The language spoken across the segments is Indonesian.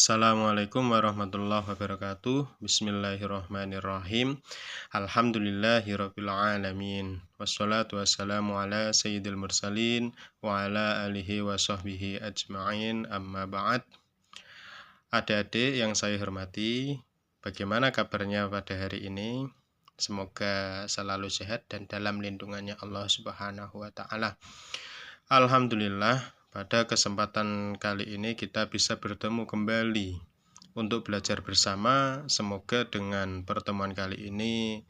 Assalamualaikum warahmatullahi wabarakatuh. Bismillahirrahmanirrahim. Alhamdulillahirrabbilalamin. Wassalatu wassalamu ala sayyidil mursalin wa ala alihi wa sahbihi ajma'in, amma ba'd. Adik-adik yang saya hormati, bagaimana kabarnya pada hari ini? Semoga selalu sehat dan dalam lindungannya Allah Subhanahu wa ta'ala. Alhamdulillah, pada kesempatan kali ini kita bisa bertemu kembali untuk belajar bersama. Semoga dengan pertemuan kali ini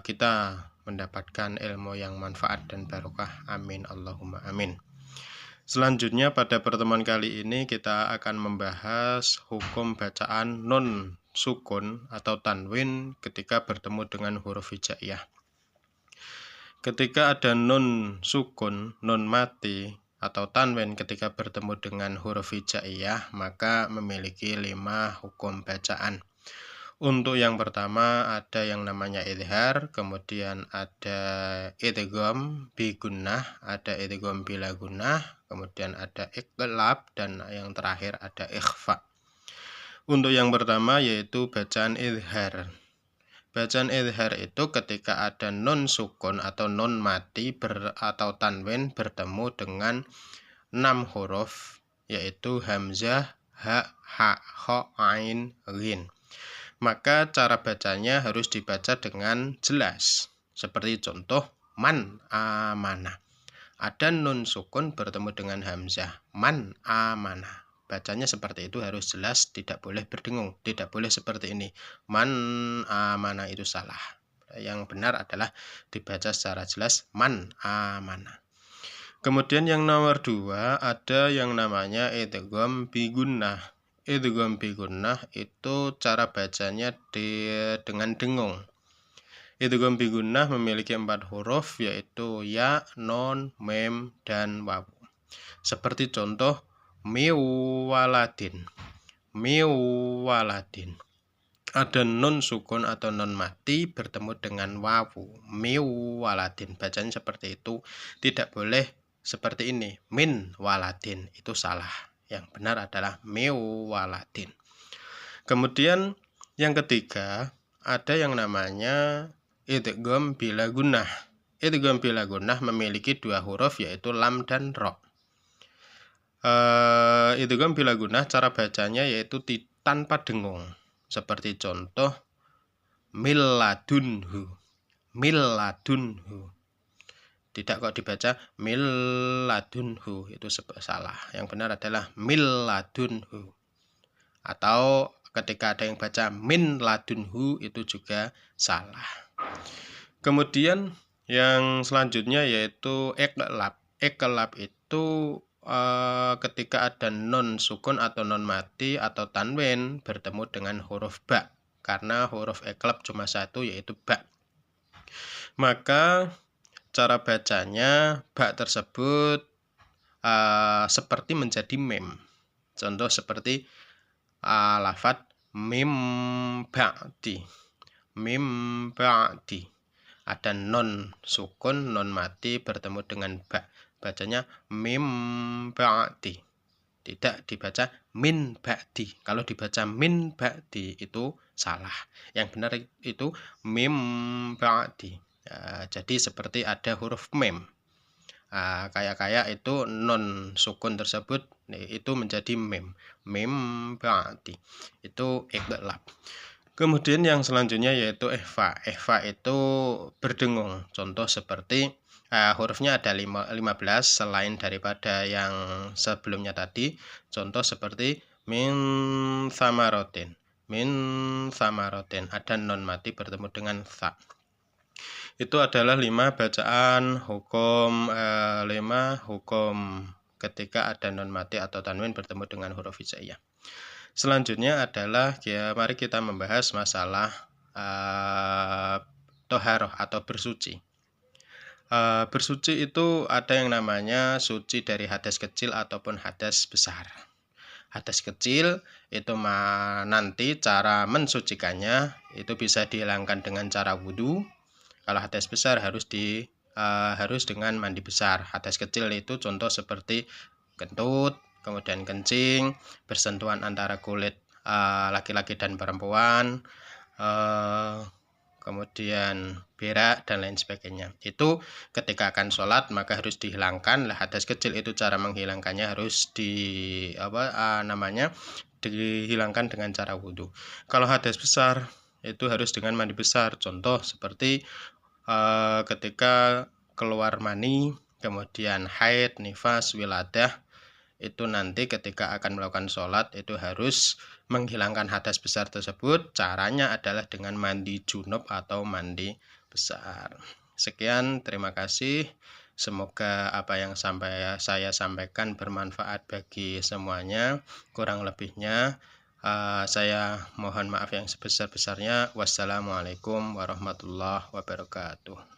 kita mendapatkan ilmu yang manfaat dan barokah. Amin Allahumma amin. Selanjutnya pada pertemuan kali ini kita akan membahas hukum bacaan nun sukun atau tanwin ketika bertemu dengan huruf hijaiyah. Ketika ada nun sukun, nun mati, atau tanwin ketika bertemu dengan huruf hijaiyah, maka memiliki 5 hukum bacaan. Untuk yang pertama ada yang namanya idhar, kemudian ada idgham bi gunnah, ada idgham bila gunnah, kemudian ada iqlab, dan yang terakhir ada ikhfa. Untuk yang pertama yaitu bacaan idhar. Bacaan idhar itu ketika ada nun sukun atau nun mati atau tanwin bertemu dengan 6 huruf, yaitu hamzah, ha, kha, ain, ghin. Maka cara bacanya harus dibaca dengan jelas. Seperti contoh, man amana. Ada nun sukun bertemu dengan hamzah, man amana. Bacanya seperti itu, harus jelas, tidak boleh berdengung, tidak boleh seperti ini, man amana, itu salah. Yang benar adalah dibaca secara jelas, man amana. Kemudian yang nomor 2 ada yang namanya idgham bi gunnah. Idgham bi gunnah itu cara bacanya dengan dengung. Idgham bi gunnah memiliki 4 huruf, yaitu ya, non, mem, dan waw. Seperti contoh miwaladin, miwaladin. Ada nun sukun atau nun mati bertemu dengan wawu, miwaladin. Bacanya seperti itu, tidak boleh seperti ini, min waladin, itu salah. Yang benar adalah miwaladin. Kemudian yang ketiga ada yang namanya idgham bila gunnah. Idgham bila gunnah memiliki 2 huruf, yaitu lam dan ro. Idgham bila gunnah cara bacanya yaitu tanpa dengung. Seperti contoh milladunhu, milladunhu. Tidak kok dibaca milladunhu, itu salah. Yang benar adalah milladunhu. Atau ketika ada yang baca min ladunhu, itu juga salah. Kemudian yang selanjutnya yaitu iqlab. Iqlab itu ketika ada nun sukun atau nun mati atau tanwin bertemu dengan huruf ba, karena huruf iqlab cuma 1, yaitu ba. Maka cara bacanya ba tersebut seperti menjadi mem. Contoh seperti lafadz mim ba'di, mim ba'di. Ada non sukun, non mati bertemu dengan ba. Bacanya mim ba'di. Tidak dibaca min ba'di. Kalau dibaca min ba'di itu salah. Yang benar itu mim ba'di. Jadi seperti ada huruf mem. Kayak itu non sukun tersebut itu menjadi mem. Mim ba'di. Itu iqlab. Kemudian yang selanjutnya yaitu ikhfa. Ikhfa itu berdengung. Contoh seperti hurufnya ada 15 selain daripada yang sebelumnya tadi. Contoh seperti min samarotin. Min samarotin. Ada non mati bertemu dengan tha. Itu adalah 5 bacaan hukum 5 hukum ketika ada non mati atau tanwin bertemu dengan huruf hijaiyah. Selanjutnya adalah mari kita membahas masalah toharoh atau bersuci. Bersuci itu ada yang namanya suci dari hadas kecil ataupun hadas besar. Hadas kecil itu nanti cara mensucikannya itu bisa dihilangkan dengan cara wudhu. Kalau hadas besar harus dengan mandi besar. Hadas kecil itu contoh seperti kentut, kemudian kencing, bersentuhan antara kulit laki-laki dan perempuan, kemudian berak dan lain sebagainya. Itu ketika akan sholat maka harus dihilangkan. Lah hadas kecil itu cara menghilangkannya harus dihilangkan dengan cara wudhu. Kalau hadas besar itu harus dengan mandi besar. Contoh seperti ketika keluar mani, kemudian haid, nifas, wiladah, itu nanti ketika akan melakukan sholat itu harus menghilangkan hadas besar tersebut. Caranya adalah dengan mandi junub atau mandi besar. Sekian, terima kasih. Semoga apa yang saya sampaikan bermanfaat bagi semuanya. Kurang lebihnya saya mohon maaf yang sebesar-besarnya. Wassalamualaikum warahmatullahi wabarakatuh.